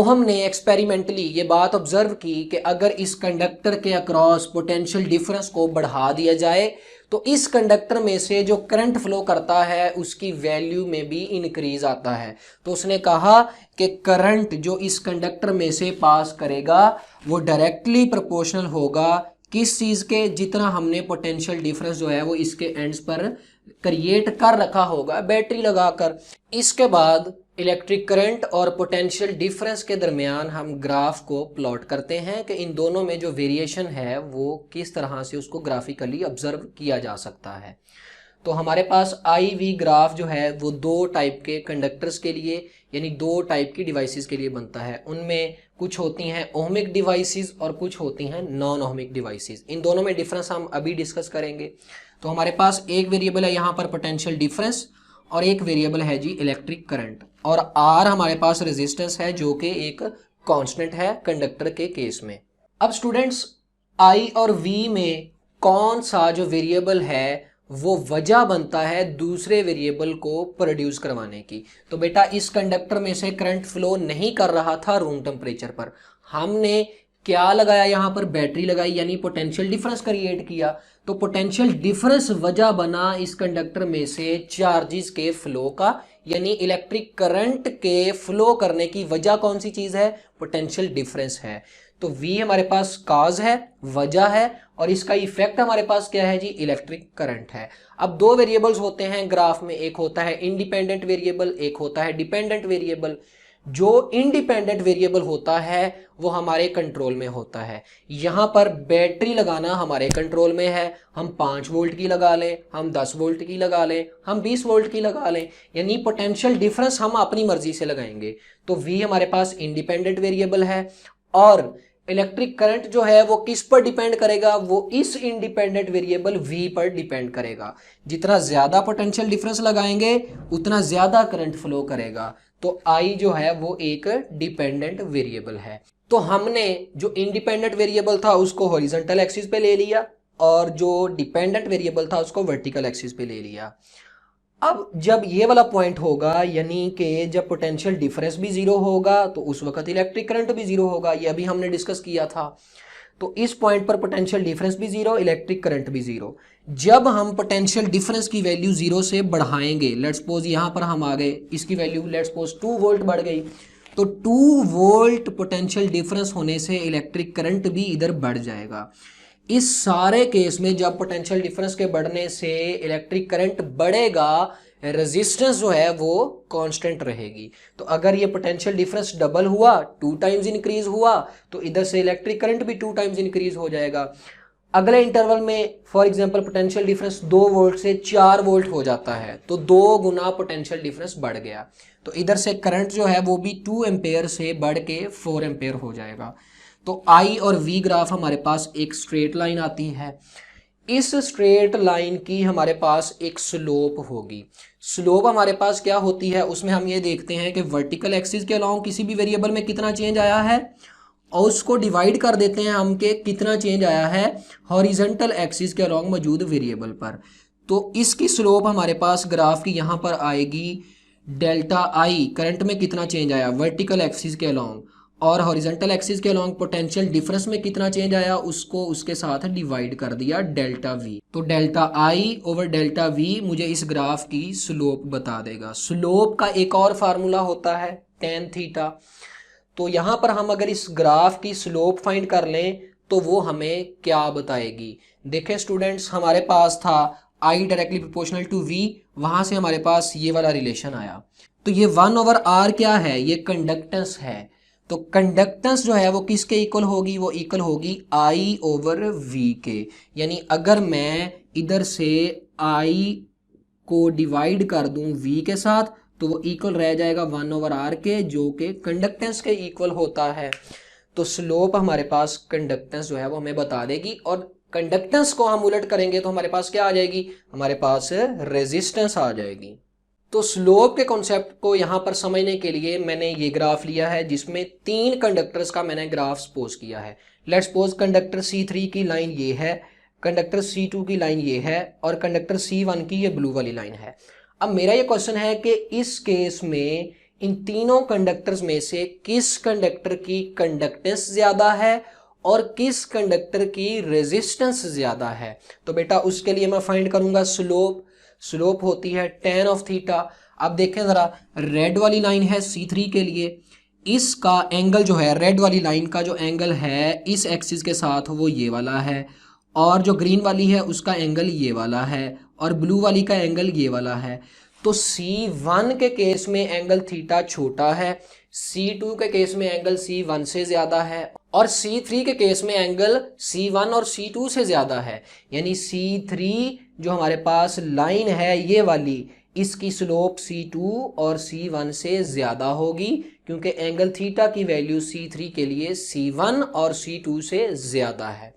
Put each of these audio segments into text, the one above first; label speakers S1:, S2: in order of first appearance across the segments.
S1: हमने एक्सपेरिमेंटली ये बात ऑब्जर्व की कि अगर इस कंडक्टर के अक्रॉस पोटेंशियल डिफरेंस को बढ़ा दिया जाए तो इस कंडक्टर में से जो करंट फ्लो करता है उसकी वैल्यू में भी इंक्रीज आता है। तो उसने कहा कि करंट जो इस कंडक्टर में से पास करेगा वो डायरेक्टली प्रोपोर्शनल होगा किस चीज़ के, जितना हमने पोटेंशियल डिफरेंस जो है वो इसके एंड्स पर क्रिएट कर रखा होगा बैटरी लगाकर। इसके बाद इलेक्ट्रिक करंट और पोटेंशियल डिफरेंस के दरमियान हम ग्राफ को प्लॉट करते हैं कि इन दोनों में जो वेरिएशन है वो किस तरह से उसको ग्राफिकली ऑब्जर्व किया जा सकता है। तो हमारे पास आई वी ग्राफ जो है वो दो टाइप के कंडक्टर्स के लिए यानी दो टाइप की डिवाइसेस के लिए बनता है। उनमें कुछ होती हैं ओहमिक डिवाइसेस और कुछ होती हैं नॉन ओहमिक डिवाइसेस। इन दोनों में डिफरेंस हम अभी डिस्कस करेंगे। तो हमारे पास एक वेरिएबल है यहाँ पर पोटेंशियल डिफरेंस और एक वेरिएबल है जी इलेक्ट्रिक करंट, और आर हमारे पास रेजिस्टेंस है जो कि एक कांस्टेंट है कंडक्टर के केस में। अब स्टूडेंट्स आई और वी में कौन सा जो वेरिएबल है वो वजह बनता है दूसरे वेरिएबल को प्रोड्यूस करवाने की। तो बेटा इस कंडक्टर में से करंट फ्लो नहीं कर रहा था रूम टेम्परेचर पर, हमने क्या लगाया यहाँ पर, बैटरी लगाई यानी पोटेंशियल डिफरेंस क्रिएट किया। तो पोटेंशियल डिफरेंस वजह बना इस कंडक्टर में से चार्जेस के फ्लो का, यानी इलेक्ट्रिक करंट के फ्लो करने की वजह कौन सी चीज है, पोटेंशियल डिफरेंस है। तो V हमारे पास काज है, वजह है, और इसका इफेक्ट हमारे पास क्या है जी, इलेक्ट्रिक करंट है। अब दो वेरिएबल्स होते हैं ग्राफ में, एक होता है इंडिपेंडेंट वेरिएबल, एक होता है डिपेंडेंट वेरिएबल। जो इंडिपेंडेंट वेरिएबल होता है वो हमारे कंट्रोल में होता है। यहाँ पर बैटरी लगाना हमारे कंट्रोल में है, हम 5 वोल्ट की लगा लें, हम 10 वोल्ट की लगा लें, हम 20 वोल्ट की लगा लें, यानी पोटेंशियल डिफरेंस हम अपनी मर्जी से लगाएंगे। तो V हमारे पास इंडिपेंडेंट वेरिएबल है और इलेक्ट्रिक करंट जो है वो किस पर डिपेंड करेगा, वो इस इंडिपेंडेंट वेरिएबल V पर डिपेंड करेगा। जितना ज्यादा पोटेंशियल डिफरेंस लगाएंगे उतना ज्यादा करंट फ्लो करेगा। तो I जो है वो एक डिपेंडेंट वेरिएबल है। तो हमने जो इंडिपेंडेंट वेरिएबल था उसको हॉरिजॉन्टल एक्सिस पे ले लिया और जो डिपेंडेंट वेरिएबल था उसको वर्टिकल एक्सिस पे ले लिया। अब जब ये वाला पॉइंट होगा यानी कि जब पोटेंशियल डिफरेंस भी जीरो होगा तो उस वक्त इलेक्ट्रिक करंट भी जीरो होगा, ये अभी हमने डिस्कस किया था। तो इस पॉइंट पर पोटेंशियल डिफरेंस भी जीरो, इलेक्ट्रिक करंट भी जीरो। जब हम पोटेंशियल डिफरेंस की वैल्यू जीरो से बढ़ाएंगे, लेट्स सपोज यहाँ पर हम आ गए, इसकी वैल्यू लेट्स सपोज 2 वोल्ट बढ़ गई, तो 2 वोल्ट पोटेंशियल डिफरेंस होने से इलेक्ट्रिक करंट भी इधर बढ़ जाएगा। इस सारे केस में जब पोटेंशियल डिफरेंस के बढ़ने से इलेक्ट्रिक करंट बढ़ेगा, रेजिस्टेंस जो है वो कांस्टेंट रहेगी। तो अगर ये पोटेंशियल डिफरेंस डबल हुआ, 2 टाइम्स इंक्रीज हुआ, तो इधर से इलेक्ट्रिक करंट भी 2 टाइम्स इंक्रीज हो जाएगा। अगले इंटरवल में for example potential difference 2 volt से 4 वोल्ट हो जाता है, तो 2 गुना पोटेंशियल डिफरेंस बढ़ गया, तो इधर से करंट जो है वो भी 2 एम्पेयर से बढ़ के 4 एम्पेयर हो जाएगा। तो I और V ग्राफ हमारे पास एक स्ट्रेट लाइन आती है। इस स्ट्रेट लाइन की हमारे पास एक स्लोप होगी। स्लोप हमारे पास क्या होती है, उसमें हम ये देखते हैं कि वर्टिकल एक्सिस के अलोंग किसी भी वेरिएबल में कितना चेंज आया है और उसको डिवाइड कर देते हैं हम के कितना चेंज आया है हॉरिजॉन्टल एक्सिस के अलोंग मौजूद वेरिएबल पर। तो इसकी स्लोप हमारे पास ग्राफ की यहाँ पर आएगी डेल्टा I, करंट में कितना चेंज आया वर्टिकल एक्सिस के अलोंग, और हॉरिजॉन्टल एक्सिस के अलोंग पोटेंशियल डिफरेंस में कितना चेंज आया उसको उसके साथ डिवाइड कर दिया डेल्टा V। तो delta I over delta V मुझे इस ग्राफ की स्लोप बता देगा। स्लोप का एक और फार्मूला होता है tan थीटा। तो यहाँ पर हम अगर इस ग्राफ की स्लोप फाइंड कर लें तो वो हमें क्या बताएगी। देखें स्टूडेंट्स, हमारे पास था I directly proportional to V, वहां से हमारे पास ये वाला रिलेशन आया। तो ये 1 ओवर R क्या है, ये कंडक्टेंस है। तो कंडक्टेंस जो है वो किसके इक्वल होगी, वो इक्वल होगी I ओवर V के। यानी अगर मैं इधर से I को डिवाइड कर दूं V के साथ तो वो इक्वल रह जाएगा 1 ओवर R के, जो कि कंडक्टेंस के इक्वल होता है। तो स्लोप हमारे पास कंडक्टेंस जो है वो हमें बता देगी, और कंडक्टेंस को हम उलट करेंगे तो हमारे पास क्या आ जाएगी, हमारे पास रेजिस्टेंस आ जाएगी। तो स्लोप के कॉन्सेप्ट को यहाँ पर समझने के लिए मैंने ये ग्राफ लिया है जिसमें 3 कंडक्टर्स का मैंने ग्राफ सपोज किया है। लेट्स सपोज कंडक्टर C3 की लाइन ये है, कंडक्टर C2 की लाइन ये है और कंडक्टर C1 की ये ब्लू वाली लाइन है। अब मेरा ये क्वेश्चन है कि इस केस में इन तीनों कंडक्टर्स में से किस कंडक्टर की कंडक्टेंस ज्यादा है और किस कंडक्टर की रेजिस्टेंस ज्यादा है। तो बेटा उसके लिए मैं फाइंड करूंगा स्लोप होती है tan ऑफ थीटा। अब देखें जरा, रेड वाली लाइन है C3 के लिए, इसका एंगल जो है, रेड वाली लाइन का जो एंगल है इस एक्सिस के साथ वो ये वाला है, और जो ग्रीन वाली है उसका एंगल ये वाला है, और ब्लू वाली का एंगल ये वाला है। तो C1 के केस में एंगल थीटा छोटा है, C2 के केस में एंगल C1 से ज्यादा है, और C3 के केस में एंगल C1 और C2 से ज्यादा है। यानी C3 जो हमारे पास लाइन है ये वाली, इसकी स्लोप C2 और C1 से ज्यादा होगी, क्योंकि एंगल थीटा की वैल्यू C3 के लिए C1 और C2 से ज्यादा है।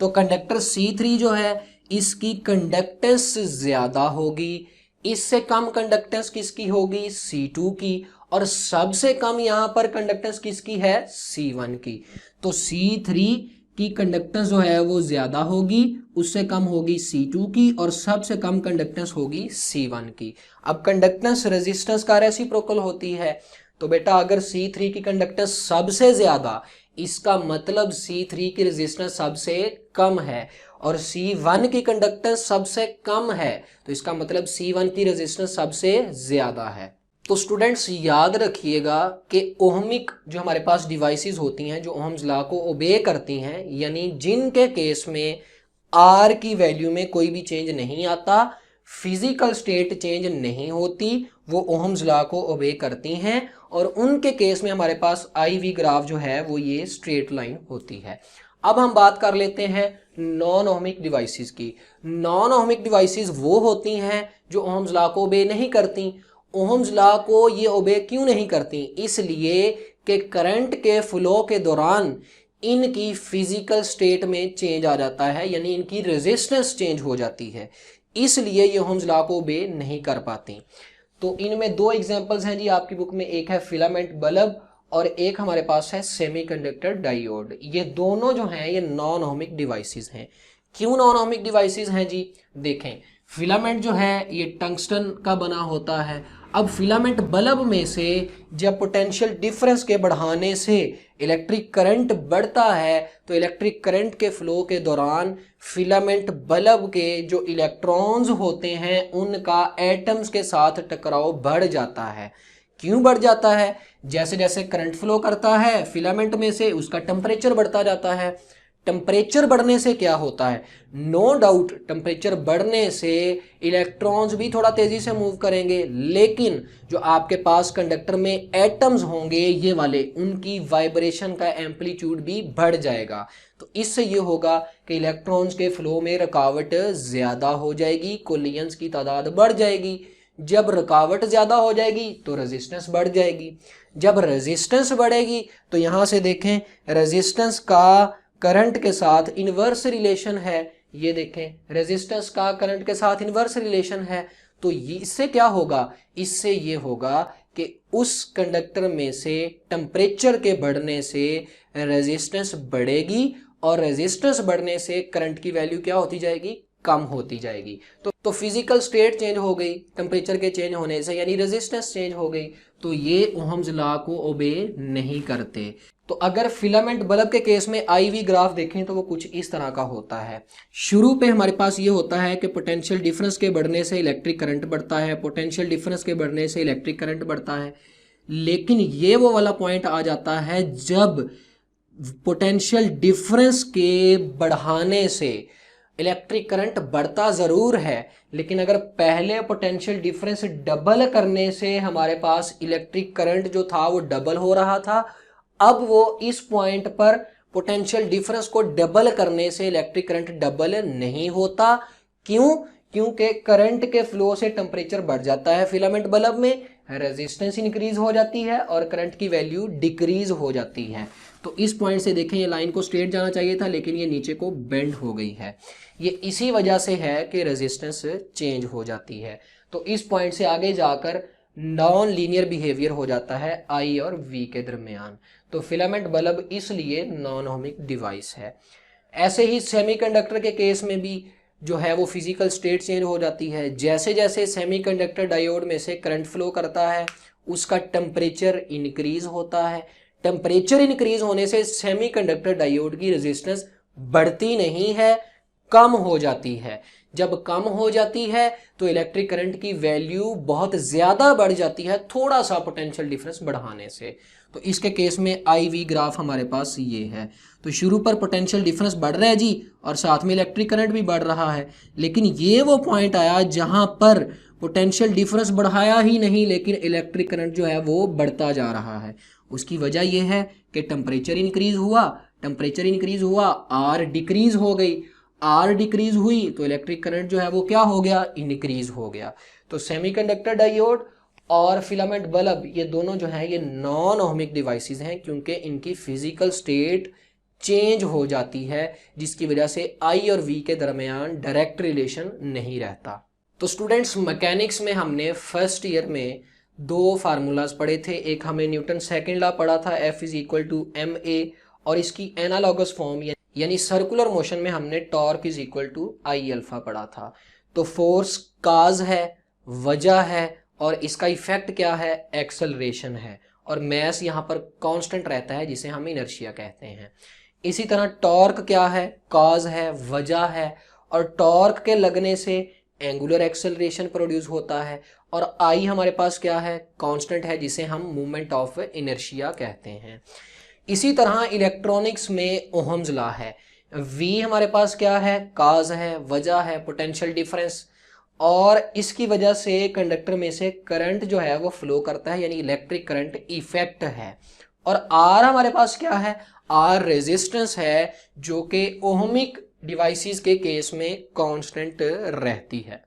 S1: तो कंडक्टर C3 जो है इसकी कंडक्टेंस ज्यादा होगी, इससे कम कंडक्टेंस किसकी होगी, C2 की, और सबसे कम यहां पर कंडक्टेंस किसकी है, C1 की। तो C3 की कंडक्टेंस जो है वो ज्यादा होगी, उससे कम होगी C2 की, और सबसे कम कंडक्टेंस होगी C1 की। अब कंडक्टेंस रेजिस्टेंस का रेसिप्रोकल होती है, तो बेटा अगर C3 की कंडक्टेंस सबसे ज्यादा, इसका मतलब C3 की रेजिस्टेंस सबसे कम है, और C1 की कंडक्टेंस सबसे कम है, तो इसका मतलब C1 की रेजिस्टेंस सबसे ज्यादा है। तो स्टूडेंट्स याद रखिएगा कि ओहमिक जो हमारे पास डिवाइसेस होती हैं जो ओहम्स लॉ को ओबे करती हैं, यानी जिनके केस में R की वैल्यू में कोई भी चेंज नहीं आता, फिजिकल स्टेट चेंज नहीं होती, वो ओहम्स लॉ को ओबे करती हैं, और उनके केस में हमारे पास IV ग्राफ जो है वो ये स्ट्रेट लाइन होती है। अब हम बात कर लेते हैं नॉन ओहमिक डिवाइसेस की। नॉन ओहमिक डिवाइसेस वो होती हैं जो ओहम्स लॉ को ओबे नहीं करती। ओहम्स लॉ को ये ओबे क्यों नहीं करती, इसलिए कि करंट के फ्लो के दौरान इनकी फिजिकल स्टेट में चेंज आ जाता है, यानी इनकी रेजिस्टेंस चेंज हो जाती है, इसलिए ये ओहम्स लॉ को ओबे नहीं कर पाती। तो इनमें दो एग्जांपल्स हैं जी आपकी बुक में, एक है फिलामेंट बल्ब और एक हमारे पास है सेमीकंडक्टर डायोड। ये दोनों जो हैं ये नॉन ओहमिक डिवाइसेस हैं। क्यों नॉन ओहमिक डिवाइसेस हैं जी, देखें फिलामेंट जो है ये टंगस्टन का बना होता है। अब फिलामेंट बल्ब में से जब पोटेंशियल डिफरेंस के बढ़ाने से इलेक्ट्रिक करंट बढ़ता है, तो इलेक्ट्रिक करंट के फ्लो के दौरान फिलामेंट बल्ब के जो इलेक्ट्रॉन्स होते हैं उनका एटम्स के साथ टकराव बढ़ जाता है। क्यों बढ़ जाता है, जैसे जैसे करंट फ्लो करता है फिलामेंट में से उसका टेम्परेचर बढ़ता जाता है। टेम्परेचर बढ़ने से क्या होता है, नो डाउट टेम्परेचर बढ़ने से इलेक्ट्रॉन्स भी थोड़ा तेजी से मूव करेंगे, लेकिन जो आपके पास कंडक्टर में एटम्स होंगे ये वाले, उनकी वाइब्रेशन का एम्पलीट्यूड भी बढ़ जाएगा। तो इससे ये होगा कि इलेक्ट्रॉन्स के फ्लो में रुकावट ज्यादा हो जाएगी, कोलियंस की तादाद बढ़ जाएगी। जब रुकावट ज्यादा हो जाएगी तो रेजिस्टेंस बढ़ जाएगी। जब रेजिस्टेंस बढ़ेगी तो यहां से देखें रेजिस्टेंस का करंट के साथ इनवर्स रिलेशन है, ये देखें रेजिस्टेंस का करंट के साथ इनवर्स रिलेशन है। तो इससे क्या होगा, इससे ये होगा कि उस कंडक्टर में से टेम्परेचर के बढ़ने से रेजिस्टेंस बढ़ेगी, और रेजिस्टेंस बढ़ने से करंट की वैल्यू क्या होती जाएगी, कम होती जाएगी। तो फिजिकल स्टेट चेंज हो गई टेम्परेचर के चेंज होने से, यानी रेजिस्टेंस चेंज हो गई, तो ये ओहम्स लॉ को ओबे नहीं करते। तो अगर फिलामेंट बल्ब के केस में IV ग्राफ देखें तो वो कुछ इस तरह का होता है। शुरू पे हमारे पास ये होता है कि पोटेंशियल डिफरेंस के बढ़ने से इलेक्ट्रिक करंट बढ़ता है, पोटेंशियल डिफरेंस के बढ़ने से इलेक्ट्रिक करंट बढ़ता है, लेकिन ये वो वाला पॉइंट आ जाता है जब पोटेंशियल डिफरेंस के बढ़ाने से इलेक्ट्रिक करंट बढ़ता ज़रूर है, लेकिन अगर पहले पोटेंशियल डिफरेंस डबल करने से हमारे पास इलेक्ट्रिक करंट जो था वो डबल हो रहा था, अब वो इस पॉइंट पर पोटेंशियल डिफरेंस को डबल करने से इलेक्ट्रिक करंट डबल नहीं होता। क्यों, क्योंकि करंट के फ्लो से टेम्परेचर बढ़ जाता है फिलामेंट बल्ब में, रेजिस्टेंस इंक्रीज हो जाती है और करंट की वैल्यू डिक्रीज हो जाती है। तो इस पॉइंट से देखें ये लाइन को स्ट्रेट जाना चाहिए था, लेकिन ये नीचे को बेंड हो गई है। ये इसी वजह से है कि रेजिस्टेंस चेंज हो जाती है। तो इस पॉइंट से आगे जाकर नॉन लीनियर बिहेवियर हो जाता है I और V के दरमियान। तो फिलामेंट बल्ब इसलिए नॉन ओहमिक डिवाइस है। ऐसे ही सेमीकंडक्टर के केस में भी जो है वो फिजिकल स्टेट चेंज हो जाती है। जैसे जैसे सेमीकंडक्टर डायोड में से करंट फ्लो करता है उसका टेम्परेचर इंक्रीज होता है। टेम्परेचर इंक्रीज होने से सेमीकंडक्टर डायोड की रेजिस्टेंस बढ़ती नहीं है, कम हो जाती है। जब कम हो जाती है तो इलेक्ट्रिक करंट की वैल्यू बहुत ज़्यादा बढ़ जाती है थोड़ा सा पोटेंशियल डिफरेंस बढ़ाने से। तो इसके केस में आई वी ग्राफ हमारे पास ये है। तो शुरू पर पोटेंशियल डिफरेंस बढ़ रहा है जी और साथ में इलेक्ट्रिक करंट भी बढ़ रहा है, लेकिन ये वो पॉइंट आया जहां पर पोटेंशियल डिफरेंस बढ़ाया ही नहीं लेकिन इलेक्ट्रिक करंट जो है वो बढ़ता जा रहा है। उसकी वजह यह है कि टेम्परेचर इंक्रीज हुआ, आर डिक्रीज हो गई, आर डिक्रीज हुई तो इलेक्ट्रिक करंट जो है वो क्या हो गया, इंक्रीज हो गया। तो सेमीकंडक्टर डायोड और फिलामेंट बल्ब ये दोनों जो हैं ये नॉन ओहमिक डिवाइसेस हैं, क्योंकि इनकी फिजिकल स्टेट चेंज हो जाती है जिसकी वजह से आई और वी के दरमियान डायरेक्ट रिलेशन नहीं रहता। तो स्टूडेंट्स मैकेनिक्स में हमने फर्स्ट ईयर में दो फार्मूलाज पढ़े थे। एक हमने न्यूटन सेकेंड लॉ पढ़ा था F is equal to M A, और इसकी एनालॉगस फॉर्म यानी सर्कुलर मोशन में हमने torque is equal to I alpha पढ़ा था। तो फोर्स काज है, वजह है, और इसका इफेक्ट क्या है, एक्सेलरेशन है, और मैस यहाँ पर कांस्टेंट रहता है जिसे हम इनर्शिया कहते हैं। इसी तरह टॉर्क क्या है, काज है, वजह है, और टॉर्क के लगने से एंगुलर एक्सेलरेशन प्रोड्यूस होता है, और आई हमारे पास क्या है, कांस्टेंट है जिसे हम मूवमेंट ऑफ इनर्शिया कहते हैं। इसी तरह इलेक्ट्रॉनिक्स में ओहम्स लॉ है। वी हमारे पास क्या है, काज है, वजह है, पोटेंशियल डिफरेंस, और इसकी वजह से कंडक्टर में से करंट जो है वो फ्लो करता है यानी इलेक्ट्रिक करंट इफेक्ट है। और आर हमारे पास क्या है, आर रेजिस्टेंस है जो कि ओहमिक डिवाइसेस के केस में कांस्टेंट रहती है।